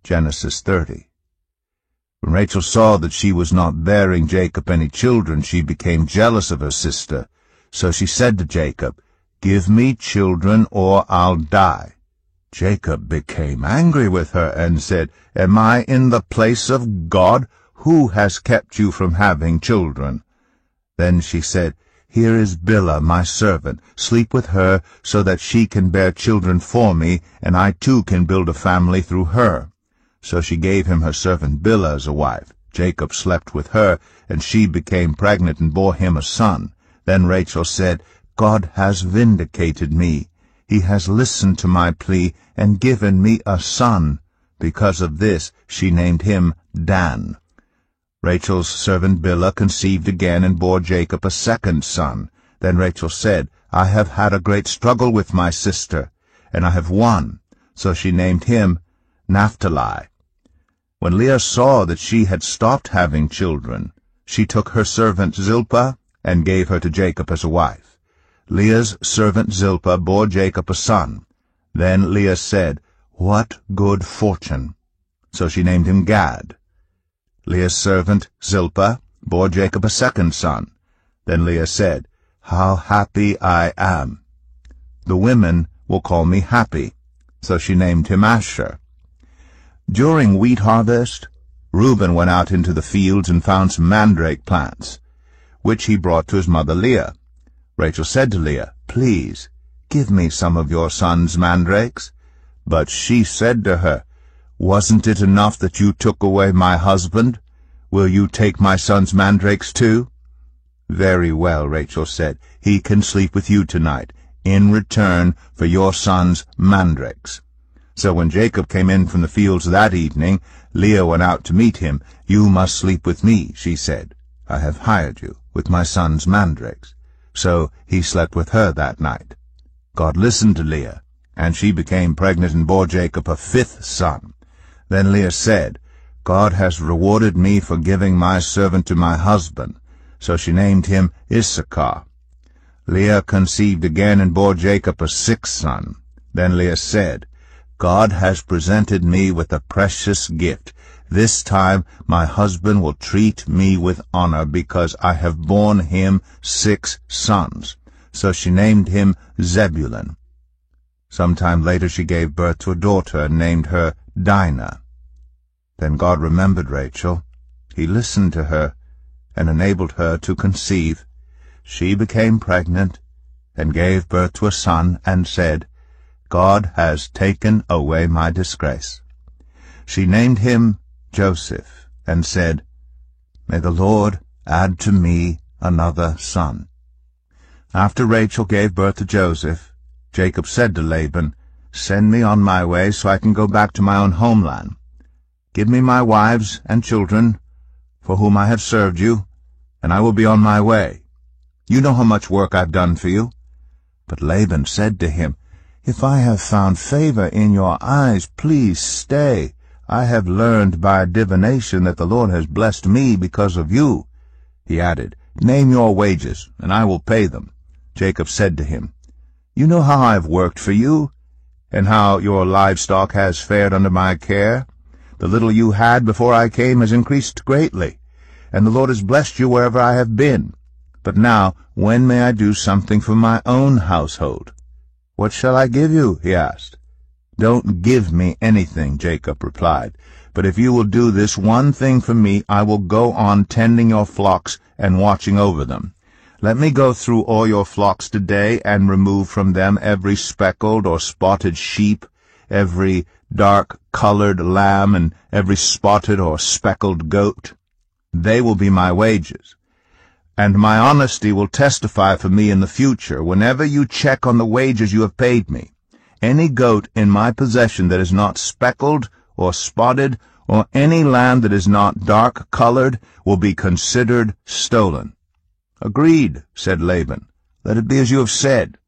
Genesis 30. When Rachel saw that she was not bearing Jacob any children, she became jealous of her sister. So she said to Jacob, "Give me children or I'll die." Jacob became angry with her and said, "Am I in the place of God? Who has kept you from having children?" Then she said, "Here is Bilhah, my servant. Sleep with her so that she can bear children for me, and I too can build a family through her." So she gave him her servant Bilhah as a wife. Jacob slept with her, and she became pregnant and bore him a son. Then Rachel said, "God has vindicated me. He has listened to my plea and given me a son." Because of this she named him Dan. Rachel's servant Bilhah conceived again and bore Jacob a second son. Then Rachel said, "I have had a great struggle with my sister, and I have won." So she named him Naphtali. When Leah saw that she had stopped having children, she took her servant Zilpah and gave her to Jacob as a wife. Leah's servant Zilpah bore Jacob a son. Then Leah said, "What good fortune!" So she named him Gad. Leah's servant Zilpah bore Jacob a second son. Then Leah said, "How happy I am! The women will call me happy." So she named him Asher. During wheat harvest, Reuben went out into the fields and found some mandrake plants, which he brought to his mother Leah. Rachel said to Leah, "Please, give me some of your son's mandrakes." But she said to her, "Wasn't it enough that you took away my husband? Will you take my son's mandrakes too?" "Very well," Rachel said, "he can sleep with you tonight, in return for your son's mandrakes." So when Jacob came in from the fields that evening, Leah went out to meet him. "You must sleep with me," she said. "I have hired you with my son's mandrakes." So he slept with her that night. God listened to Leah, and she became pregnant and bore Jacob a fifth son. Then Leah said, "God has rewarded me for giving my servant to my husband." So she named him Issachar. Leah conceived again and bore Jacob a sixth son. Then Leah said, "God has presented me with a precious gift. This time my husband will treat me with honor because I have borne him 6 sons. So she named him Zebulun. Sometime later she gave birth to a daughter and named her Dinah. Then God remembered Rachel. He listened to her and enabled her to conceive. She became pregnant and gave birth to a son and said, "God has taken away my disgrace." She named him Joseph and said, "May the Lord add to me another son." After Rachel gave birth to Joseph, Jacob said to Laban, "Send me on my way so I can go back to my own homeland. Give me my wives and children, for whom I have served you, and I will be on my way. You know how much work I've done for you." But Laban said to him, "If I have found favor in your eyes, please stay. I have learned by divination that the Lord has blessed me because of you." He added, "Name your wages, and I will pay them." Jacob said to him, "You know how I have worked for you, and how your livestock has fared under my care. The little you had before I came has increased greatly, and the Lord has blessed you wherever I have been. But now, when may I do something for my own household?" "What shall I give you?" he asked. "Don't give me anything," Jacob replied. "But if you will do this one thing for me, I will go on tending your flocks and watching over them. Let me go through all your flocks today and remove from them every speckled or spotted sheep, every dark-colored lamb, and every spotted or speckled goat. They will be my wages. And my honesty will testify for me in the future whenever you check on the wages you have paid me. Any goat in my possession that is not speckled or spotted, or any lamb that is not dark-colored, will be considered stolen." "Agreed," said Laban. "Let it be as you have said."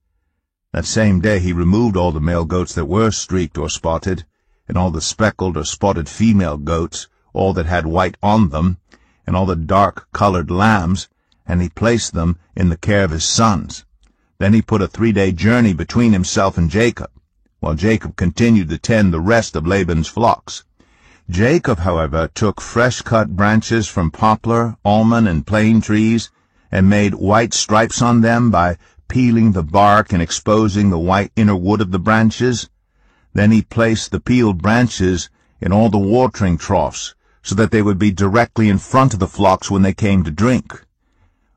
That same day he removed all the male goats that were streaked or spotted, and all the speckled or spotted female goats, all that had white on them, and all the dark-colored lambs, and he placed them in the care of his sons. Then he put a 3-day journey between himself and Jacob, while Jacob continued to tend the rest of Laban's flocks. Jacob, however, took fresh-cut branches from poplar, almond, and plane trees, and made white stripes on them by peeling the bark and exposing the white inner wood of the branches. Then he placed the peeled branches in all the watering troughs, so that they would be directly in front of the flocks when they came to drink.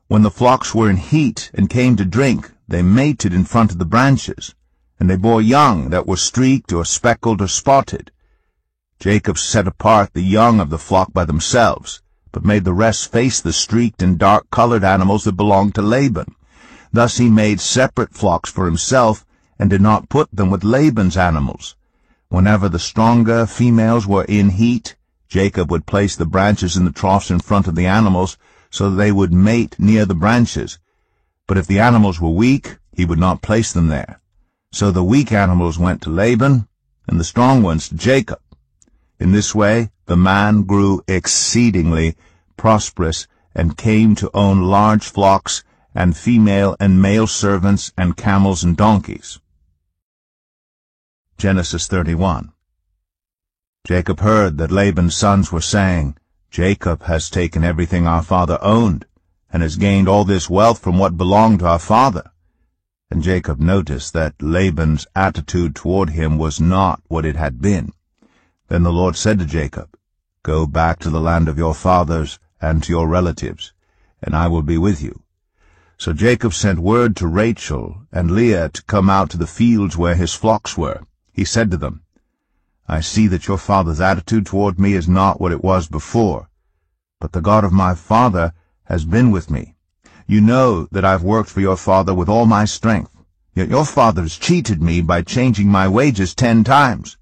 When the flocks were in heat and came to drink, they mated in front of the branches, and they bore young that were streaked or speckled or spotted. Jacob set apart the young of the flock by themselves, but made the rest face the streaked and dark-colored animals that belonged to Laban. Thus he made separate flocks for himself, and did not put them with Laban's animals. Whenever the stronger females were in heat, Jacob would place the branches in the troughs in front of the animals, so that they would mate near the branches. But if the animals were weak, he would not place them there. So the weak animals went to Laban, and the strong ones to Jacob. In this way the man grew exceedingly prosperous, and came to own large flocks, and female and male servants, and camels and donkeys. Genesis 31. Jacob heard that Laban's sons were saying, "Jacob has taken everything our father owned, and has gained all this wealth from what belonged to our father." And Jacob noticed that Laban's attitude toward him was not what it had been. Then the Lord said to Jacob, "Go back to the land of your fathers and to your relatives, and I will be with you." So Jacob sent word to Rachel and Leah to come out to the fields where his flocks were. He said to them, "I see that your father's attitude toward me is not what it was before, but the God of my father has been with me. You know that I've worked for your father with all my strength, yet your father has cheated me by changing my wages 10 times.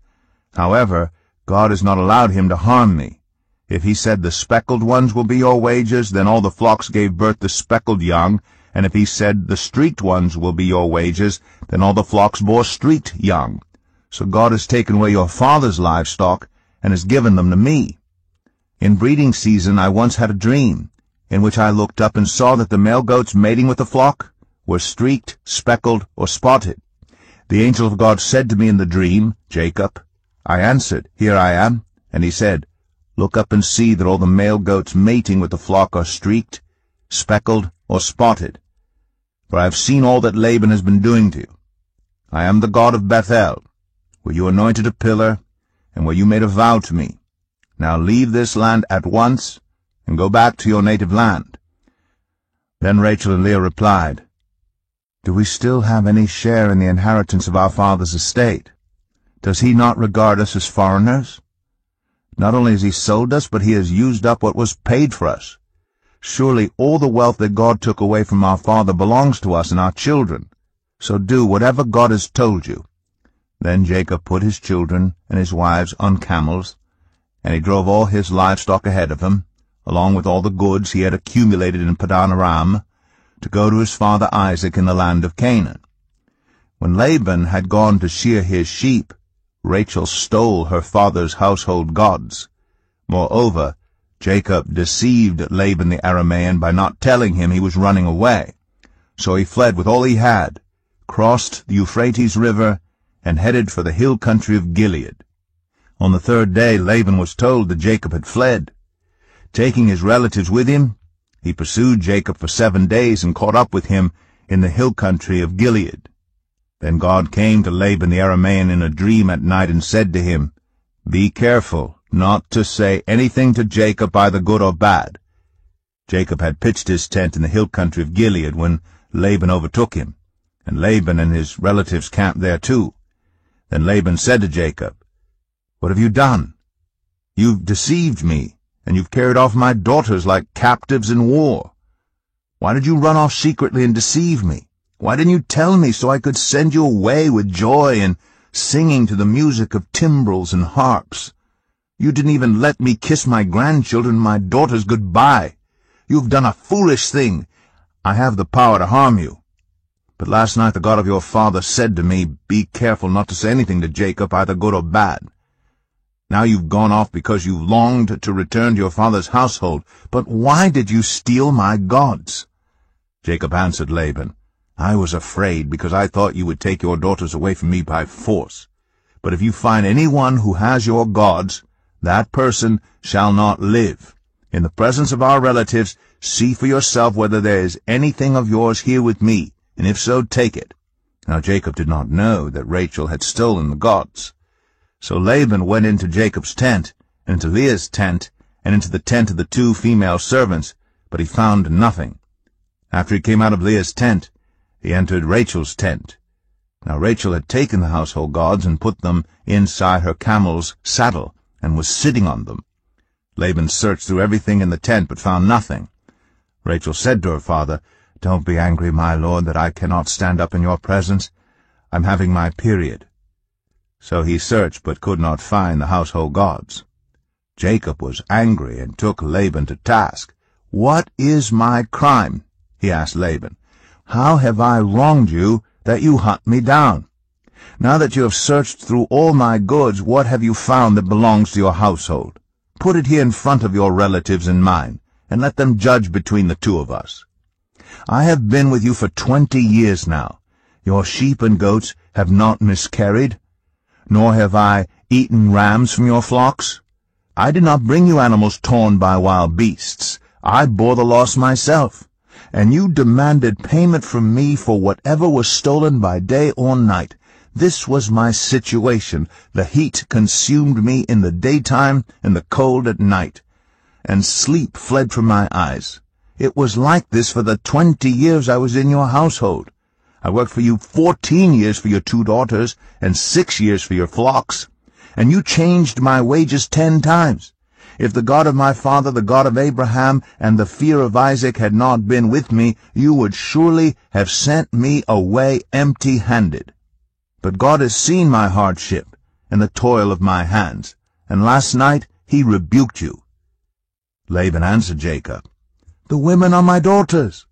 However, God has not allowed him to harm me. If he said the speckled ones will be your wages, then all the flocks gave birth to speckled young, and if he said the streaked ones will be your wages, then all the flocks bore streaked young. So God has taken away your father's livestock, and has given them to me. In breeding season I once had a dream, in which I looked up and saw that the male goats mating with the flock were streaked, speckled, or spotted. The angel of God said to me in the dream, 'Jacob.' I answered, 'Here I am.' And he said, 'Look up and see that all the male goats mating with the flock are streaked, speckled, or spotted. For I have seen all that Laban has been doing to you. I am the God of Bethel, where you anointed a pillar, and where you made a vow to me. Now leave this land at once, and go back to your native land.' Then Rachel and Leah replied, 'Do we still have any share in the inheritance of our father's estate? Does he not regard us as foreigners? Not only has he sold us, but he has used up what was paid for us. Surely all the wealth that God took away from our father belongs to us and our children. So do whatever God has told you.' Then Jacob put his children and his wives on camels, and he drove all his livestock ahead of him, along with all the goods he had accumulated in Padan Aram, to go to his father Isaac in the land of Canaan. When Laban had gone to shear his sheep, Rachel stole her father's household gods. Moreover, Jacob deceived Laban the Aramean by not telling him he was running away. So he fled with all he had, crossed the Euphrates River, and headed for the hill country of Gilead. On the 3rd day Laban was told that Jacob had fled. Taking his relatives with him, he pursued Jacob for 7 days and caught up with him in the hill country of Gilead. Then God came to Laban the Aramean in a dream at night and said to him, "Be careful not to say anything to Jacob, either good or bad." Jacob had pitched his tent in the hill country of Gilead when Laban overtook him, and Laban and his relatives camped there too. Then Laban said to Jacob, "What have you done? You've deceived me, and you've carried off my daughters like captives in war. Why did you run off secretly and deceive me? Why didn't you tell me so I could send you away with joy and singing to the music of timbrels and harps? You didn't even let me kiss my grandchildren and my daughters goodbye. You've done a foolish thing. I have the power to harm you. But last night the God of your father said to me, 'Be careful not to say anything to Jacob, either good or bad.' Now you've gone off because you longed to return to your father's household. But why did you steal my gods?" Jacob answered Laban, "I was afraid, because I thought you would take your daughters away from me by force. But if you find anyone who has your gods, that person shall not live. In the presence of our relatives, see for yourself whether there is anything of yours here with me, and if so, take it." Now Jacob did not know that Rachel had stolen the gods. So Laban went into Jacob's tent, and into Leah's tent, and into the tent of the 2 female servants, but he found nothing. After he came out of Leah's tent, he entered Rachel's tent. Now Rachel had taken the household gods and put them inside her camel's saddle, and was sitting on them. Laban searched through everything in the tent, but found nothing. Rachel said to her father, "Don't be angry, my lord, that I cannot stand up in your presence. I'm having my period." So he searched, but could not find the household gods. Jacob was angry and took Laban to task. "What is my crime?" he asked Laban. "How have I wronged you that you hunt me down? Now that you have searched through all my goods, what have you found that belongs to your household? Put it here in front of your relatives and mine, and let them judge between the 2 of us. I have been with you for 20 years now. Your sheep and goats have not miscarried, nor have I eaten rams from your flocks. I did not bring you animals torn by wild beasts. I bore the loss myself, and you demanded payment from me for whatever was stolen by day or night. This was my situation. The heat consumed me in the daytime and the cold at night, and sleep fled from my eyes. It was like this for the 20 years I was in your household. I worked for you 14 years for your 2 daughters and 6 years for your flocks, and you changed my wages 10 times. If the God of my father, the God of Abraham, and the fear of Isaac had not been with me, you would surely have sent me away empty-handed. But God has seen my hardship and the toil of my hands, and last night he rebuked you." Laban answered Jacob, "The women are my daughters,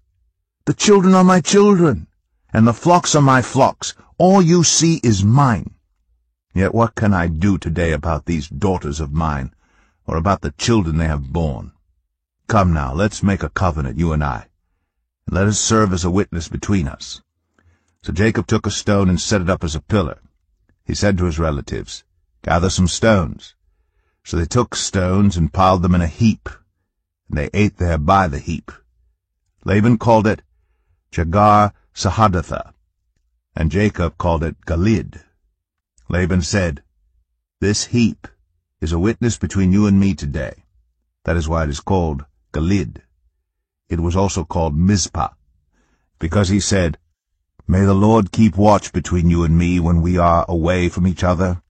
the children are my children, and the flocks are my flocks. All you see is mine. Yet what can I do today about these daughters of mine, or about the children they have borne? Come now, let's make a covenant, you and I, and let us serve as a witness between us." So Jacob took a stone and set it up as a pillar. He said to his relatives, "Gather some stones." So they took stones and piled them in a heap, and they ate there by the heap. Laban called it Jegar-sahadathah, and Jacob called it Gilead. Laban said, "This heap is a witness between you and me today." That is why it is called Gilead. It was also called Mizpah, because he said, "May the Lord keep watch between you and me when we are away from each other.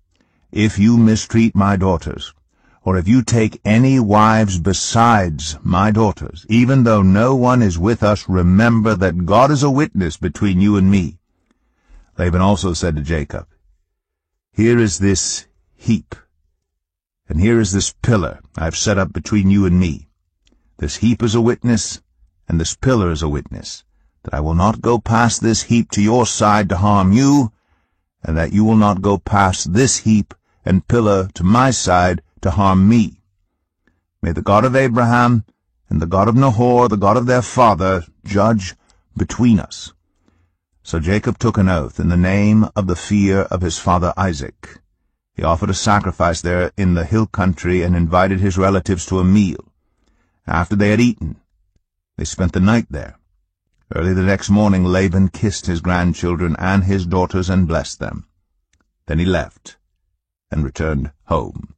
If you mistreat my daughters, or if you take any wives besides my daughters, even though no one is with us, remember that God is a witness between you and me." Laban also said to Jacob, "Here is this heap, and here is this pillar I have set up between you and me. This heap is a witness, and this pillar is a witness, that I will not go past this heap to your side to harm you, and that you will not go past this heap and pillar to my side to harm me. May the God of Abraham and the God of Nahor, the God of their father, judge between us." So Jacob took an oath in the name of the fear of his father Isaac. He offered a sacrifice there in the hill country and invited his relatives to a meal. After they had eaten, they spent the night there. Early the next morning Laban kissed his grandchildren and his daughters and blessed them. Then he left and returned home.